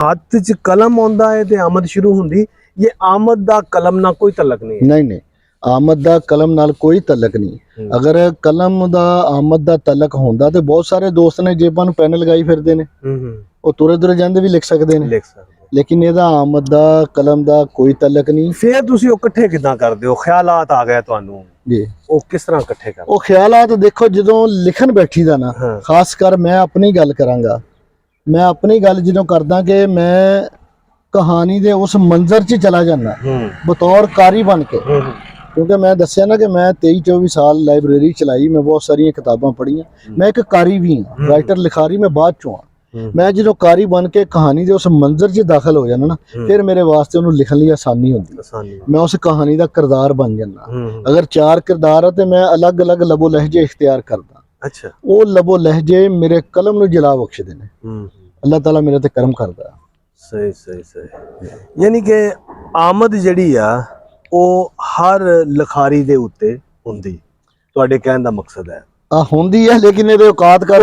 ਹੱਥ 'ਚ ਕਲਮ ਆਉਂਦਾ ਹੈ ਤੇ ਆਮਦ ਸ਼ੁਰੂ ਹੁੰਦੀ। ਇਹ ਆਮਦ ਦਾ ਕਲਮ ਨਾਲ ਕੋਈ ਤਲਕ ਨਹੀਂ। ਨਹੀਂ ਆਮਦ ਦਾ ਕਲਮ ਨਾਲ ਕੋਈ ਤਲਕ ਨਹੀਂ। ਅਗਰ ਕਲਮ ਦਾ ਆਮਦ ਦਾ ਤਲਕ ਹੁੰਦਾ ਤੇ ਬਹੁਤ ਸਾਰੇ ਦੋਸਤ ਨੇ ਜੇਬਾਂ ਨੂੰ ਪੈਨ ਲਗਾਈ ਫਿਰਦੇ ਨੇ, ਉਹ ਤੁਰੇ ਤੁਰੇ ਜਾਂਦੇ ਵੀ ਲਿਖ ਸਕਦੇ ਨੇ। ਲੇਕਿਨ ਇਹਦਾ ਆਮਦ ਦਾ ਕਲਮ ਦਾ ਕੋਈ ਤਲਕ ਨਹੀਂ। ਫਿਰ ਤੁਸੀਂ ਉਹ ਇਕੱਠੇ ਕਿਦਾਂ ਕਰਦੇ ਹੋ? ਖਿਆਲਾਤ ਆ ਗਏ ਤੁਹਾਨੂੰ ਜੀ, ਉਹ ਕਿਸ ਤਰ੍ਹਾਂ ਇਕੱਠੇ ਕਰਦੇ? ਉਹ ਖਿਆਲਾਤ ਦੇਖੋ, ਜਦੋਂ ਲਿਖਣ ਬੈਠੀ ਦਾ ਨਾ, ਖਾਸ ਕਰ ਮੈਂ ਆਪਣੀ ਗੱਲ ਕਰਾਂਗਾ। ਮੈਂ ਆਪਣੀ ਗੱਲ ਜਦੋਂ ਕਰਦਾ ਕਿ ਮੈਂ ਕਹਾਣੀ ਦੇ ਉਸ ਮੰਜ਼ਰ 'ਚ ਚਲਾ ਜਾਂਦਾ ਬਤੌਰ ਕਾਰੀ ਬਣ ਕੇ। ਕਿਉਂਕਿ ਮੈਂ ਦੱਸਿਆ ਨਾ ਕਿ ਮੈਂ 23-24 ਸਾਲ ਲਾਇਬ੍ਰੇਰੀ ਚਲਾਈ, ਮੈਂ ਬਹੁਤ ਸਾਰੀਆਂ ਕਿਤਾਬਾਂ ਪੜ੍ਹੀਆਂ। ਮੈਂ ਇੱਕ ਕਾਰੀ ਵੀ ਹਾਂ, ਰਾਈਟਰ ਲਿਖਾਰੀ ਮੈਂ ਬਾਅਦ ਚੋਂ ਹਾਂ। ਮੈਂ ਜਦੋਂ ਕਾਰੀ ਬਣ ਕੇ ਕਹਾਣੀ ਦੇ ਉਸ ਮੰਜ਼ਰ 'ਚ ਦਾਖਲ ਹੋ ਜਾਣਾ ਨਾ, ਫਿਰ ਮੇਰੇ ਵਾਸਤੇ ਉਹਨੂੰ ਲਿਖਣ ਲਈ ਆਸਾਨੀ ਹੁੰਦੀ। ਮੈਂ ਉਸ ਕਹਾਣੀ ਦਾ ਕਿਰਦਾਰ ਬਣ ਜਾਂਦਾ। ਅਗਰ 4 ਕਿਰਦਾਰ ਆ ਤੇ ਮੈਂ ਅਲੱਗ-ਅਲੱਗ ਲਬੋ ਲਹਿਜੇ ਇਖਤਿਆਰ ਕਰਦਾ। ਅੱਛਾ, ਉਹ ਲਬੋ ਲਹਿਜੇ ਮੇਰੇ ਕਲਮ ਨੂੰ ਜਲਾ ਬਖਸ਼ਦੇ ਨੇ। ਅੱਲਾਹ ਤਾਲਾ ਮੇਰੇ ਤੇ ਕਰਮ ਕਰਦਾ। ਸਹੀ। ਯਾਨੀ ਕਿ ਆਮਦ ਜਿਹੜੀ ਆ ਉਹ ਹਰ ਲਿਖਾਰੀ ਦੇ ਉੱਤੇ ਹੁੰਦੀ, ਤੁਹਾਡੇ ਕਹਿਣ ਦਾ ਮਕਸਦ ਹੈ? ਹੁੰਦੀ ਹੈ, ਲੇਕਿਨ ਇਹਦੇ ਔਕਾਤ ਕਰ